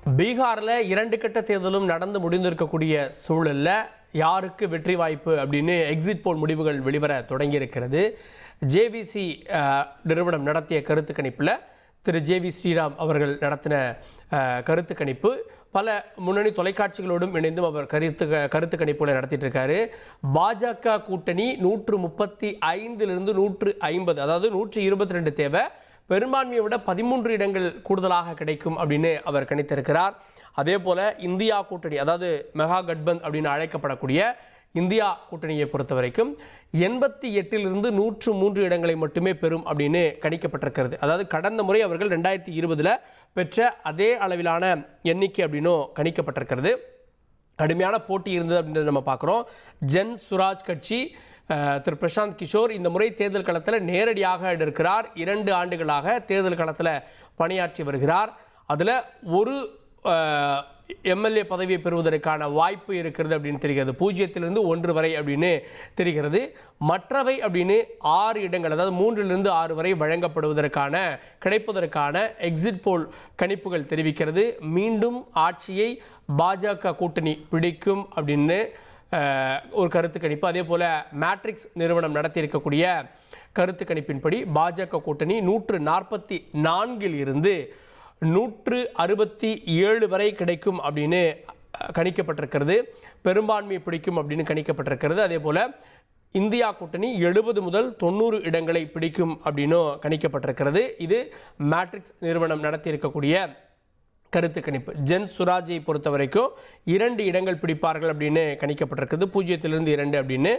பீகாரில் 2 கட்ட தேர்தலும் நடந்து முடிந்திருக்கக்கூடிய சூழலில் யாருக்கு வெற்றி வாய்ப்பு அப்படின்னு எக்ஸிட் போல் முடிவுகள் வெளிவர தொடங்கியிருக்கிறது. ஜேவிசி நிறுவனம் நடத்திய கருத்து கணிப்பில் திரு ஜேவி ஸ்ரீராம் அவர்கள் நடத்தின கருத்து கணிப்பு பல முன்னணி தொலைக்காட்சிகளோடும் இணைந்தும் அவர் கருத்து கணிப்புகளை நடத்திட்டு இருக்காரு. பாஜக கூட்டணி 135 150, அதாவது 122 தேவை, பெரும்பான்மையை விட 13 இடங்கள் கூடுதலாக கிடைக்கும் அப்படின்னு அவர் கணித்திருக்கிறார். அதே போல இந்தியா கூட்டணி, அதாவது மெகா கட்பந்த் அப்படின்னு அழைக்கப்படக்கூடிய இந்தியா கூட்டணியை பொறுத்த வரைக்கும் 88 103 இடங்களை மட்டுமே பெறும் அப்படின்னு கணிக்கப்பட்டிருக்கிறது. அதாவது கடந்த முறை அவர்கள் 2020 பெற்ற அதே அளவிலான எண்ணிக்கை அப்படின்னும் கணிக்கப்பட்டிருக்கிறது. கடுமையான போட்டி இருந்தது அப்படின்றத நம்ம பார்க்குறோம். ஜன் சுராஜ் கட்சி திரு பிரசாந்த் கிஷோர் இந்த முறை தேர்தல் களத்தில் நேரடியாக இருக்கிறார். 2 ஆண்டுகளாக தேர்தல் களத்தில் பணியாற்றி வருகிறார். அதில் ஒரு எம்எல்ஏ பதவியை பெறுவதற்கான வாய்ப்பு இருக்கிறது அப்படின்னு தெரிகிறது. 0 1 வரை அப்படின்னு தெரிகிறது. மற்றவை அப்படின்னு 6 இடங்கள், அதாவது 3 6 வரை வழங்கப்படுவதற்கான கிடைப்பதற்கான எக்ஸிட் போல் கணிப்புகள் தெரிவிக்கிறது. மீண்டும் ஆட்சியை பாஜக கூட்டணி பிடிக்கும் அப்படின்னு ஒரு கருத்து கணிப்பு. அதே போல் மேட்ரிக்ஸ் நிறுவனம் நடத்தியிருக்கக்கூடிய கருத்து கணிப்பின்படி பாஜக கூட்டணி 144 167 வரை கிடைக்கும் அப்படின்னு கணிக்கப்பட்டிருக்கிறது. பெரும்பான்மையை பிடிக்கும் அப்படின்னு கணிக்கப்பட்டிருக்கிறது. அதே போல் இந்தியா கூட்டணி 70 முதல் 90 இடங்களை பிடிக்கும் அப்படின்னும் கணிக்கப்பட்டிருக்கிறது. இது மேட்ரிக்ஸ் நிறுவனம் நடத்தியிருக்கக்கூடிய கருத்து கணிப்பு. ஜன் சுராஜை பொறுத்த வரைக்கும் 2 இடங்கள் பிடிப்பார்கள் அப்படின்னு கணிக்கப்பட்டிருக்கிறது, 0 2 அப்படின்னு.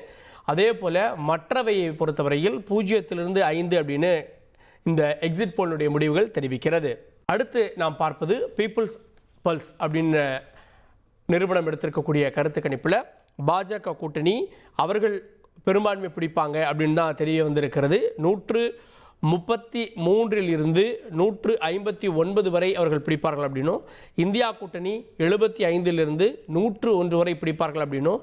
அதே போல் மற்றவையை பொறுத்தவரையில் 0 5 அப்படின்னு இந்த எக்ஸிட் போலுடைய முடிவுகள் தெரிவிக்கிறது. அடுத்து நாம் பார்ப்பது பீப்புள்ஸ் பல்ஸ் அப்படின்ற நிறுவனம் எடுத்திருக்கக்கூடிய கருத்து கணிப்பில் பாஜக கூட்டணி அவர்கள் பெரும்பான்மை பிடிப்பாங்க அப்படின்னு தான் தெரிய வந்திருக்கிறது. 133 159 வரை அவர்கள் பிடிப்பார்கள் அப்படின்னும், இந்தியா கூட்டணி 75 101 வரை பிடிப்பார்கள் அப்படின்னும்,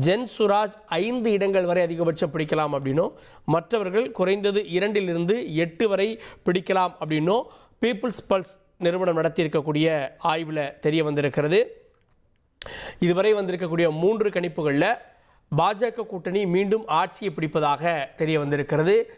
ஜன் சுராஜ் 5 இடங்கள் வரை அதிகபட்சம் பிடிக்கலாம் அப்படின்னும், மற்றவர்கள் குறைந்தது 2 8 வரை பிடிக்கலாம் அப்படின்னும் பீப்புள்ஸ் பல்ஸ் நிறுவனம் நடத்தியிருக்கக்கூடிய ஆய்வில் தெரிய வந்திருக்கிறது. இதுவரை வந்திருக்கக்கூடிய 3 கணிப்புகளில் பாஜக கூட்டணி மீண்டும் ஆட்சியை பிடிப்பதாக தெரிய வந்திருக்கிறது.